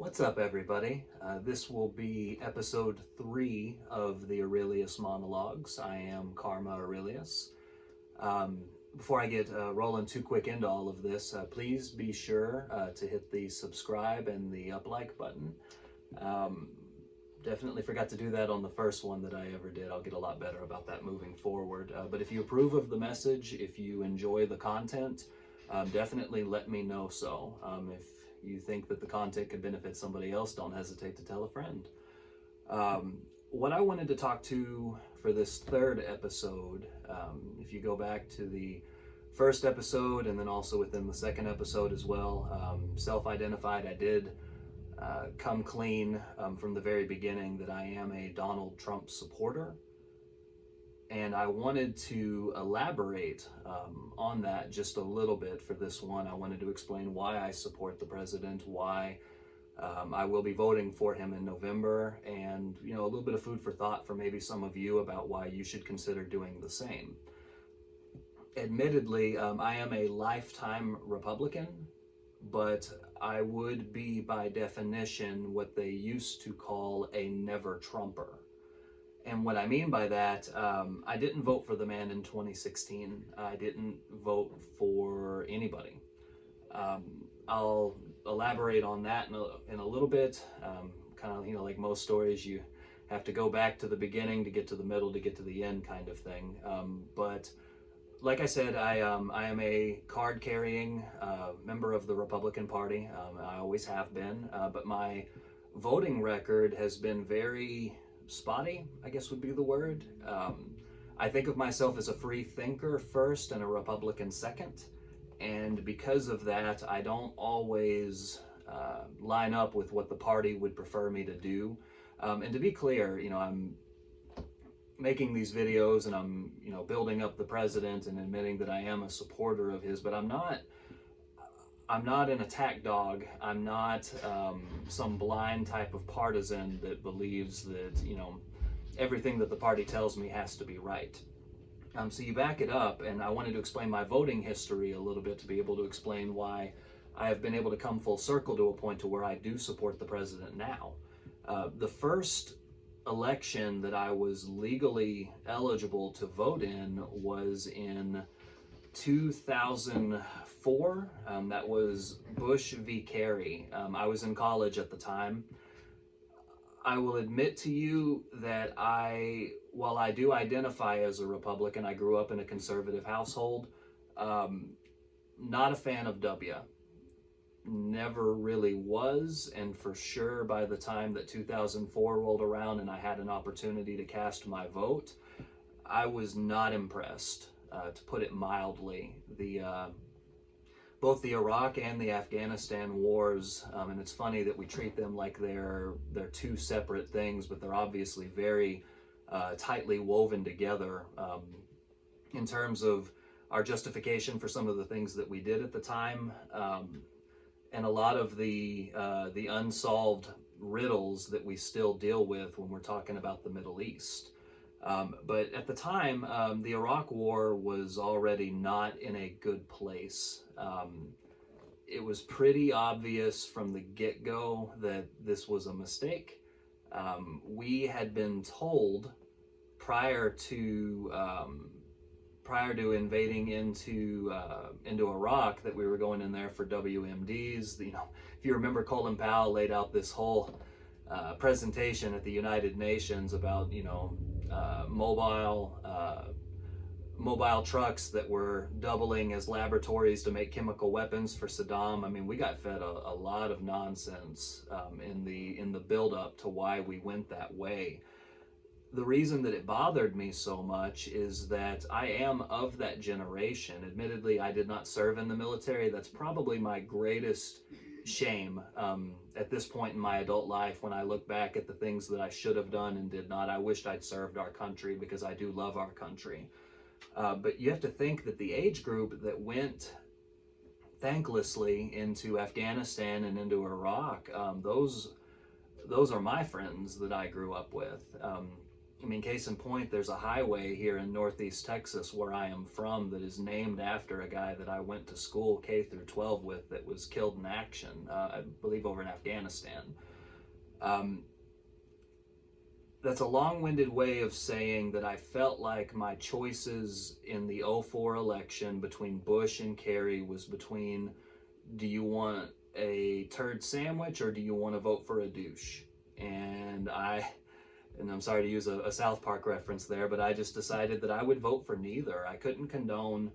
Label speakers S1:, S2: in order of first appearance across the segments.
S1: What's up, everybody? This will be episode 3 of the Aurelius monologues. I am Karma Aurelius. Before I get rolling too quick into all of this, please be sure to hit the subscribe and the like button. Definitely forgot to do that on the first one that I ever did. I'll get a lot better about that moving forward. But if you approve of the message, if you enjoy the content, definitely let me know so. If you think that the content could benefit somebody else, don't hesitate to tell a friend. What I wanted to talk to for this third episode, if you go back to the first episode and then also within the second episode as well, self-identified, I did come clean from the very beginning that I am a Donald Trump supporter. And I wanted to elaborate on that just a little bit for this one. I wanted to explain why I support the president, why I will be voting for him in November, and a little bit of food for thought for maybe some of you about why you should consider doing the same. Admittedly, I am a lifetime Republican, but I would be by definition what they used to call a never Trumper. And what I mean by that, I didn't vote for the man in 2016. I didn't vote for anybody. I'll elaborate on that in a little bit. Kind of, like most stories, you have to go back to the beginning to get to the middle to get to the end kind of thing. But like I said, I am a card-carrying member of the Republican Party. I always have been. But my voting record has been very spotty, I guess would be the word. I think of myself as a free thinker first and a Republican second, and because of that, I don't always line up with what the party would prefer me to do. And to be clear, I'm making these videos and I'm building up the president and admitting that I am a supporter of his, but I'm not an attack dog. I'm not some blind type of partisan that believes that, everything that the party tells me has to be right. So you back it up, and I wanted to explain my voting history a little bit to be able to explain why I have been able to come full circle to a point to where I do support the president now. The first election that I was legally eligible to vote in was in 2004. That was Bush v. Kerry. I was in college at the time. I will admit to you that while I do identify as a Republican, I grew up in a conservative household. Not a fan of W. Never really was, and for sure by the time that 2004 rolled around and I had an opportunity to cast my vote, I was not impressed. To put it mildly. Both the Iraq and the Afghanistan wars, and it's funny that we treat them like they're two separate things, but they're obviously very tightly woven together in terms of our justification for some of the things that we did at the time, and a lot of the unsolved riddles that we still deal with when we're talking about the Middle East. But at the time, the Iraq War was already not in a good place. It was pretty obvious from the get-go that this was a mistake. We had been told prior to invading into Iraq that we were going in there for WMDs. If you remember, Colin Powell laid out this whole presentation at the United Nations about mobile trucks that were doubling as laboratories to make chemical weapons for Saddam. I mean, we got fed a lot of nonsense in the build-up to why we went that way. The reason that it bothered me so much is that I am of that generation. Admittedly, I did not serve in the military. That's probably my greatest shame at this point in my adult life. When I look back at the things that I should have done and did not, I wished I'd served our country because I do love our country. But you have to think that the age group that went thanklessly into Afghanistan and into Iraq, those are my friends that I grew up with. I mean, case in point, there's a highway here in Northeast Texas where I am from that is named after a guy that I went to school K through 12 with that was killed in action, I believe over in Afghanistan. Um, that's a long-winded way of saying that I felt like my choices in the '04 election between Bush and Kerry was between, do you want a turd sandwich or do you want to vote for a douche? And I'm sorry to use a South Park reference there, but I just decided that I would vote for neither. I couldn't condone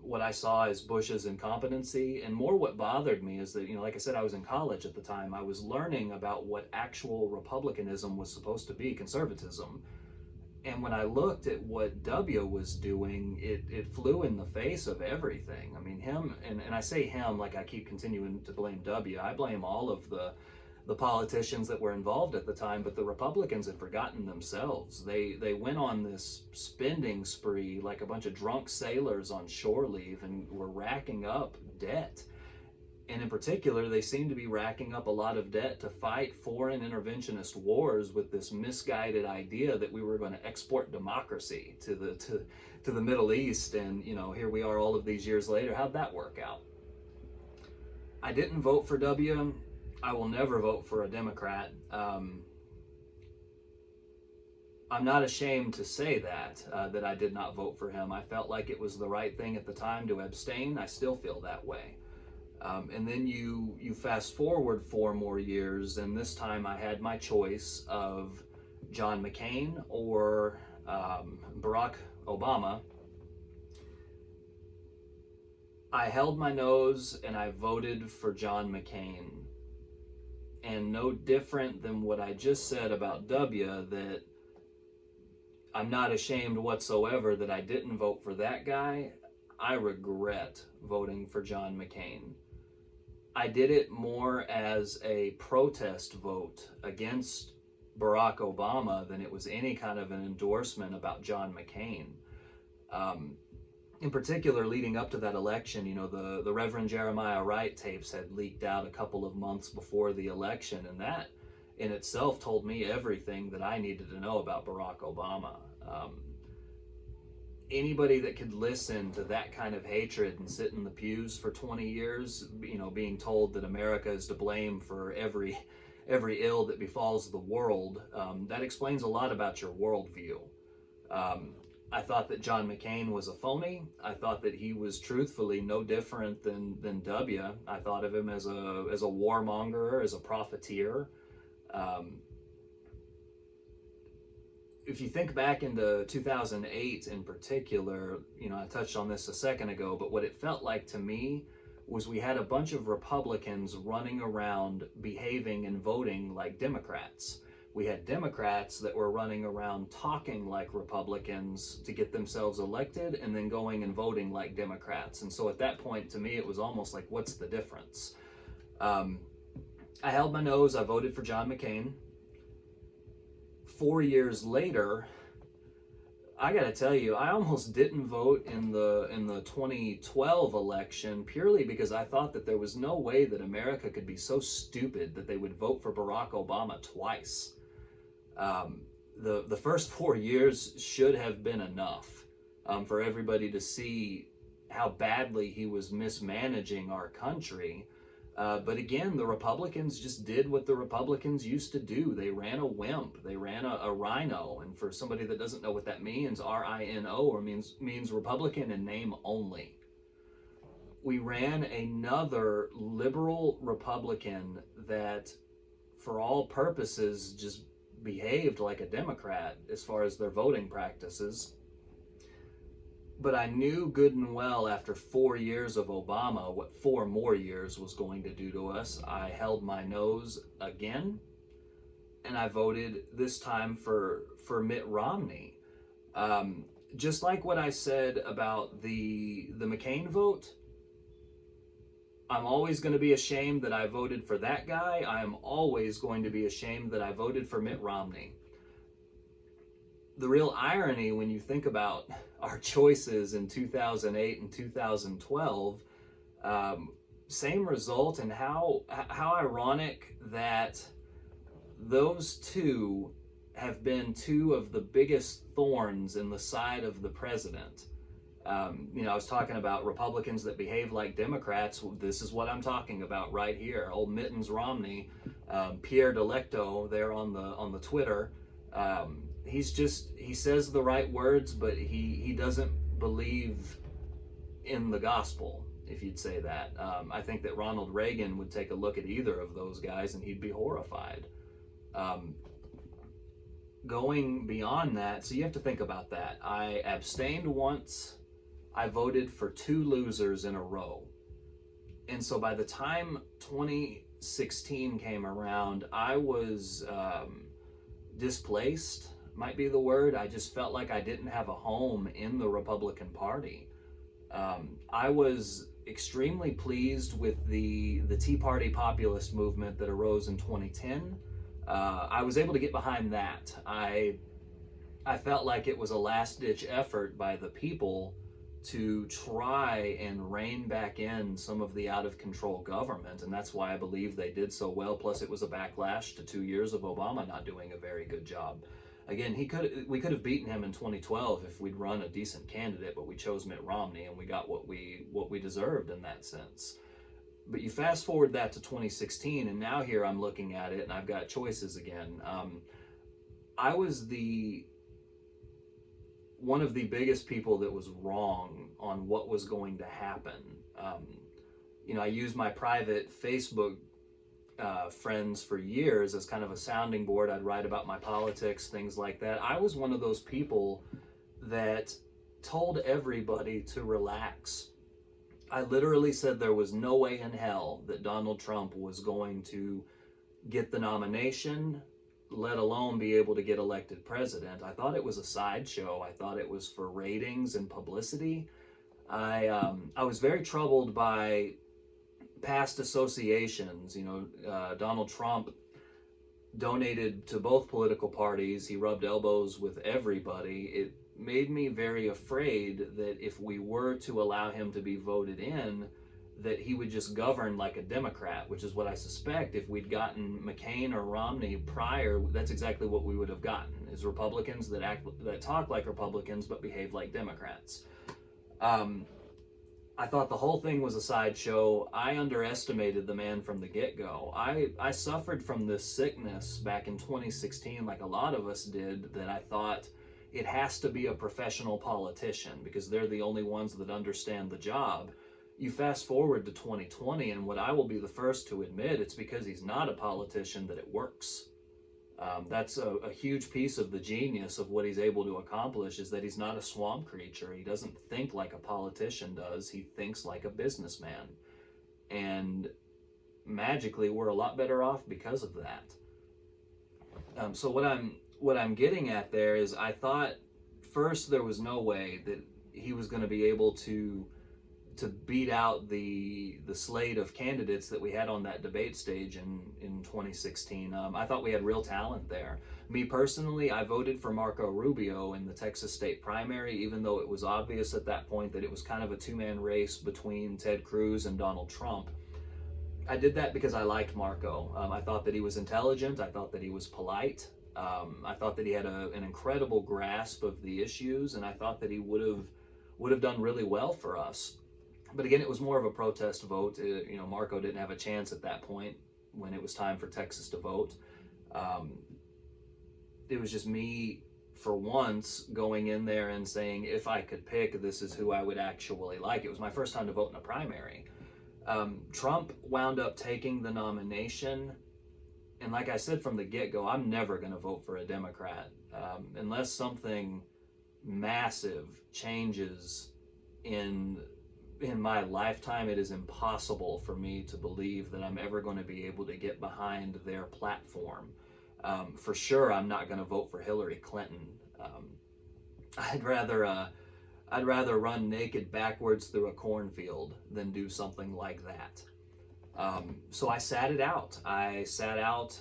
S1: what I saw as Bush's incompetency, and more what bothered me is that, like I said, I was in college at the time. I was learning about what actual republicanism was supposed to be, conservatism. And when I looked at what W was doing, it flew in the face of everything. I mean, him, and I say him like I keep continuing to blame W. I blame all of the politicians that were involved at the time, but the Republicans had forgotten themselves. They went on this spending spree like a bunch of drunk sailors on shore leave and were racking up debt. And in particular, they seemed to be racking up a lot of debt to fight foreign interventionist wars with this misguided idea that we were going to export democracy to the Middle East. And here we are all of these years later. How'd that work out? I didn't vote for W. I will never vote for a Democrat. I'm not ashamed to say that I did not vote for him. I felt like it was the right thing at the time to abstain. I still feel that way. And then you fast forward 4 more years, and this time I had my choice of John McCain or Barack Obama. I held my nose and I voted for John McCain. And no different than what I just said about W, that I'm not ashamed whatsoever that I didn't vote for that guy. I regret voting for John McCain. I did it more as a protest vote against Barack Obama than it was any kind of an endorsement about John McCain. In particular, leading up to that election, the Reverend Jeremiah Wright tapes had leaked out a couple of months before the election, and that in itself told me everything that I needed to know about Barack Obama. Anybody that could listen to that kind of hatred and sit in the pews for 20 years, being told that America is to blame for every ill that befalls the world, that explains a lot about your worldview. I thought that John McCain was a phony. I thought that he was truthfully no different than W. I thought of him as a warmonger, as a profiteer. If you think back into 2008 in particular, I touched on this a second ago, but what it felt like to me was we had a bunch of Republicans running around behaving and voting like Democrats. We had Democrats that were running around talking like Republicans to get themselves elected and then going and voting like Democrats. And so at that point, to me, it was almost like, what's the difference? I held my nose. I voted for John McCain. 4 years later, I gotta tell you, I almost didn't vote in the 2012 election purely because I thought that there was no way that America could be so stupid that they would vote for Barack Obama twice. The first 4 years should have been enough for everybody to see how badly he was mismanaging our country. But again, the Republicans just did what the Republicans used to do. They ran a wimp. They ran a rhino. And for somebody that doesn't know what that means, RINO, or means Republican in name only. We ran another liberal Republican that, for all purposes, just behaved like a Democrat as far as their voting practices. But I knew good and well after 4 years of Obama what 4 more years was going to do to us. I held my nose again, and I voted this time for Mitt Romney. Just like what I said about the McCain vote, I'm always going to be ashamed that I voted for that guy. I am always going to be ashamed that I voted for Mitt Romney. The real irony when you think about our choices in 2008 and 2012, same result, and how ironic that those two have been two of the biggest thorns in the side of the president. I was talking about Republicans that behave like Democrats. This is what I'm talking about right here. Old Mitt Romney, Pierre Delecto there on the Twitter. He says the right words, but he doesn't believe in the gospel, if you'd say that. I think that Ronald Reagan would take a look at either of those guys and he'd be horrified. Going beyond that, so you have to think about that. I abstained once. I voted for two losers in a row. And so by the time 2016 came around, I was displaced, might be the word. I just felt like I didn't have a home in the Republican Party. I was extremely pleased with the Tea Party populist movement that arose in 2010. I was able to get behind that. I felt like it was a last-ditch effort by the people to try and rein back in some of the out-of-control government, and that's why I believe they did so well. Plus, it was a backlash to 2 years of Obama not doing a very good job. Again, we could have beaten him in 2012 if we'd run a decent candidate, but we chose Mitt Romney, and we got what we deserved in that sense. But you fast forward that to 2016, and now here I'm looking at it, and I've got choices again. I was one of the biggest people that was wrong on what was going to happen. I used my private Facebook friends for years as kind of a sounding board. I'd write about my politics, things like that. I was one of those people that told everybody to relax. I literally said there was no way in hell that Donald Trump was going to get the nomination, let alone be able to get elected president. I thought it was a sideshow. I thought it was for ratings and publicity. I was very troubled by past associations. Donald Trump donated to both political parties. He rubbed elbows with everybody. It made me very afraid that if we were to allow him to be voted in, that he would just govern like a Democrat, which is what I suspect if we'd gotten McCain or Romney prior, that's exactly what we would have gotten, is Republicans that talk like Republicans but behave like Democrats. I thought the whole thing was a sideshow. I underestimated the man from the get-go. I suffered from this sickness back in 2016, like a lot of us did, that I thought it has to be a professional politician because they're the only ones that understand the job. You fast forward to 2020, and what I will be the first to admit, it's because he's not a politician that it works. That's a huge piece of the genius of what he's able to accomplish, is that he's not a swamp creature. He doesn't think like a politician does. He thinks like a businessman. And magically, we're a lot better off because of that. So what I'm getting at there is, I thought first there was no way that he was going to be able to beat out the slate of candidates that we had on that debate stage in 2016. I thought we had real talent there. Me personally, I voted for Marco Rubio in the Texas state primary, even though it was obvious at that point that it was kind of a two-man race between Ted Cruz and Donald Trump. I did that because I liked Marco. I thought that he was intelligent. I thought that he was polite. I thought that he had an incredible grasp of the issues, and I thought that he would have done really well for us. But again, it was more of a protest vote. Marco didn't have a chance at that point when it was time for Texas to vote. It was just me, for once, going in there and saying, if I could pick, this is who I would actually like. It was my first time to vote in a primary. Trump wound up taking the nomination. And like I said from the get-go, I'm never going to vote for a Democrat unless something massive changes in my lifetime. It is impossible for me to believe that I'm ever going to be able to get behind their platform. For sure, I'm not going to vote for Hillary Clinton. I'd rather run naked backwards through a cornfield than do something like that. So I sat it out. I sat out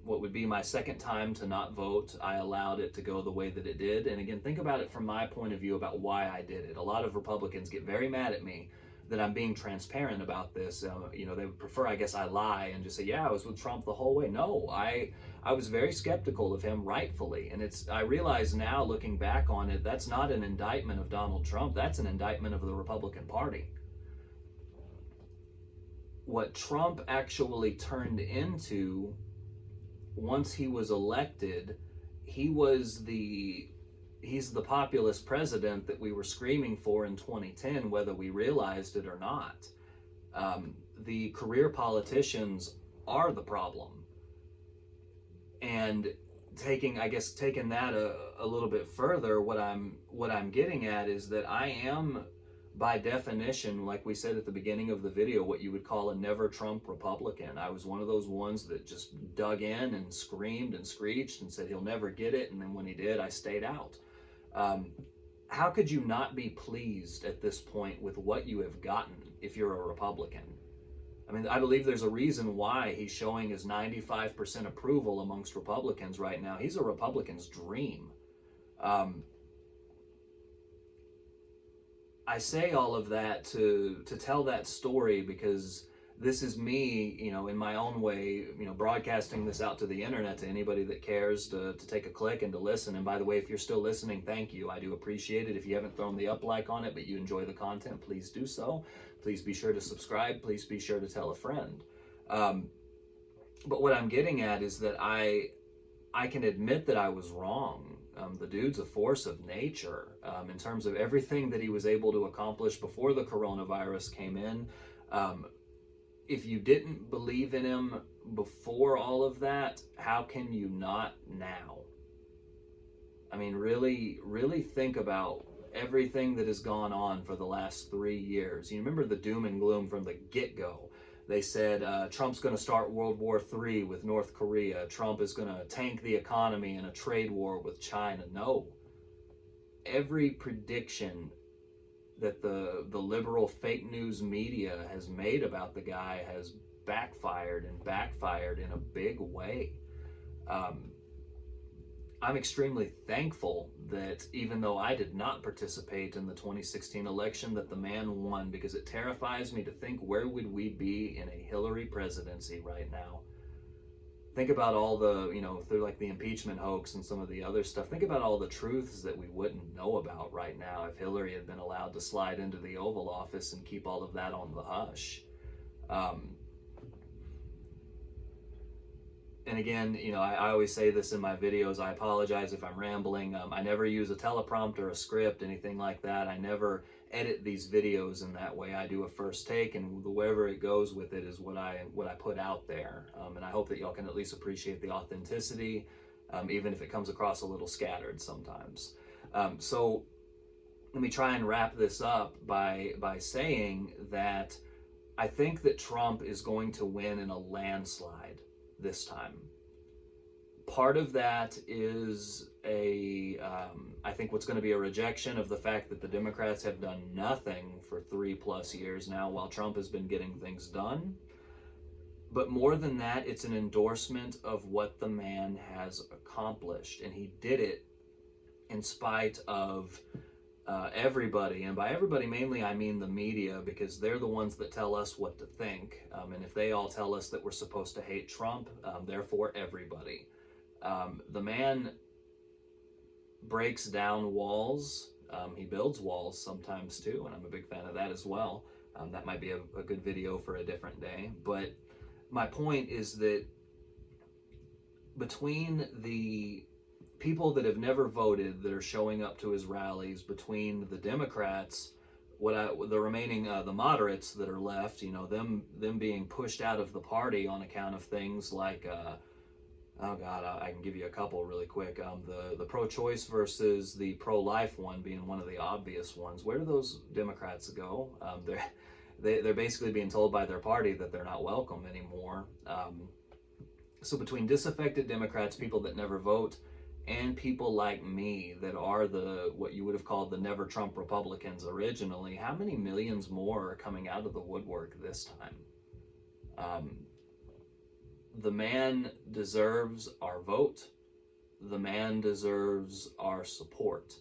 S1: what would be my second time to not vote. I allowed it to go the way that it did. And again, think about it from my point of view about why I did it. A lot of Republicans get very mad at me that I'm being transparent about this. They would prefer, I guess, I lie and just say, yeah, I was with Trump the whole way. No, I was very skeptical of him, rightfully. And I realize now, looking back on it, that's not an indictment of Donald Trump. That's an indictment of the Republican Party. What Trump actually turned into once he was elected, he's the populist president that we were screaming for in 2010, whether we realized it or not. The career politicians are the problem. And taking that a little bit further, what I'm getting at is that I am, by definition, like we said at the beginning of the video, what you would call a never Trump Republican. I was one of those ones that just dug in and screamed and screeched and said he'll never get it, and then when he did, I stayed out. How could you not be pleased at this point with what you have gotten if you're a Republican? I mean, I believe there's a reason why he's showing his 95% approval amongst Republicans right now. He's a Republican's dream. I say all of that to tell that story because this is me, in my own way, broadcasting this out to the internet to anybody that cares to take a click and to listen. And by the way, if you're still listening, thank you. I do appreciate it. If you haven't thrown the up like on it, but you enjoy the content, please do so. Please be sure to subscribe. Please be sure to tell a friend. But what I'm getting at is that I can admit that I was wrong. The dude's a force of nature in terms of everything that he was able to accomplish before the coronavirus came in. If you didn't believe in him before all of that, how can you not now? I mean, really, really think about everything that has gone on for the last 3 years. You remember the doom and gloom from the get-go. They said Trump's going to start World War III with North Korea. Trump is going to tank the economy in a trade war with China. No. Every prediction that the liberal fake news media has made about the guy has backfired in a big way. I'm extremely thankful that even though I did not participate in the 2016 election, that the man won, because it terrifies me to think, where would we be in a Hillary presidency right now? Think about all the, through like the impeachment hoax and some of the other stuff, think about all the truths that we wouldn't know about right now if Hillary had been allowed to slide into the Oval Office and keep all of that on the hush. And again, I always say this in my videos. I apologize if I'm rambling. I never use a teleprompter, a script, anything like that. I never edit these videos in that way. I do a first take, and wherever it goes with it is what I put out there. And I hope that y'all can at least appreciate the authenticity, even if it comes across a little scattered sometimes. So let me try and wrap this up by saying that I think that Trump is going to win in a landslide this time. Part of that is I think what's going to be a rejection of the fact that the Democrats have done nothing for 3+ years now while Trump has been getting things done. But more than that, it's an endorsement of what the man has accomplished. And he did it in spite of everybody, and by everybody mainly I mean the media, because they're the ones that tell us what to think, and if they all tell us that we're supposed to hate Trump, therefore everybody. The man breaks down walls. He builds walls sometimes too, and I'm a big fan of that as well. That might be a good video for a different day, but my point is that between the people that have never voted that are showing up to his rallies, between the Democrats, the remaining the moderates that are left, them being pushed out of the party on account of things like oh God, I can give you a couple really quick. The pro-choice versus the pro-life one being one of the obvious ones. Where do those Democrats go? They're basically being told by their party that they're not welcome anymore. So between disaffected Democrats, people that never vote, and people like me that are what you would have called the never Trump Republicans originally, how many millions more are coming out of the woodwork this time? The man deserves our vote. The man deserves our support.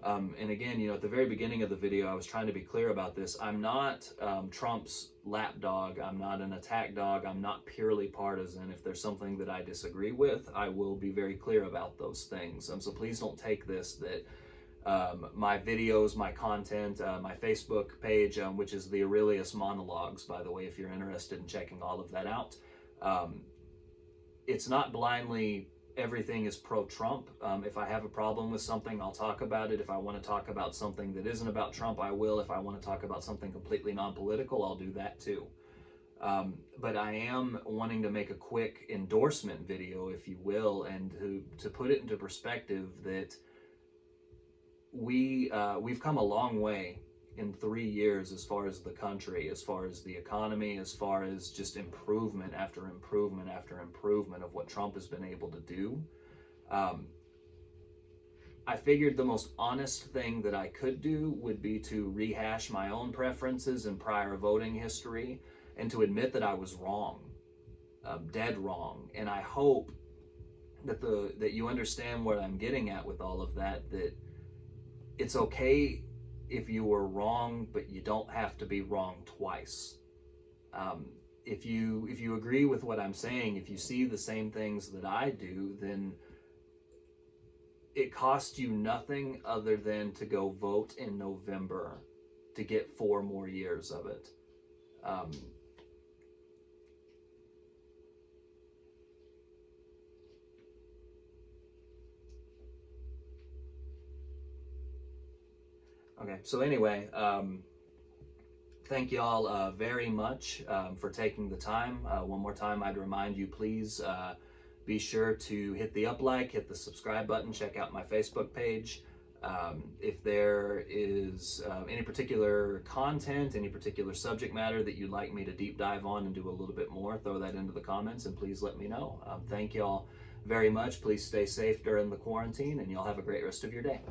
S1: And again, at the very beginning of the video, I was trying to be clear about this. I'm not Trump's lapdog. I'm not an attack dog. I'm not purely partisan. If there's something that I disagree with, I will be very clear about those things. So please don't take this that my videos, my content, my Facebook page, which is the Aurelius Monologues, by the way, if you're interested in checking all of that out. It's not blindly everything is pro-Trump. If I have a problem with something, I'll talk about it. If I want to talk about something that isn't about Trump, I will. If I want to talk about something completely non-political, I'll do that too. But I am wanting to make a quick endorsement video, if you will, and to put it into perspective that we've come a long way in 3 years as far as the country, as far as the economy, as far as just improvement after improvement after improvement of what Trump has been able to do. I figured the most honest thing that I could do would be to rehash my own preferences and prior voting history and to admit that I was wrong, dead wrong. And I hope that you understand what I'm getting at with all of that, that it's okay if you were wrong, but you don't have to be wrong twice. If you agree with what I'm saying, if you see the same things that I do, then it costs you nothing other than to go vote in November to get 4 more years of it. Okay, so anyway, thank y'all very much for taking the time. One more time, I'd remind you, please be sure to hit the like, hit the subscribe button, check out my Facebook page. If there is any particular content, any particular subject matter that you'd like me to deep dive on and do a little bit more, throw that into the comments and please let me know. Thank y'all very much. Please stay safe during the quarantine and y'all have a great rest of your day.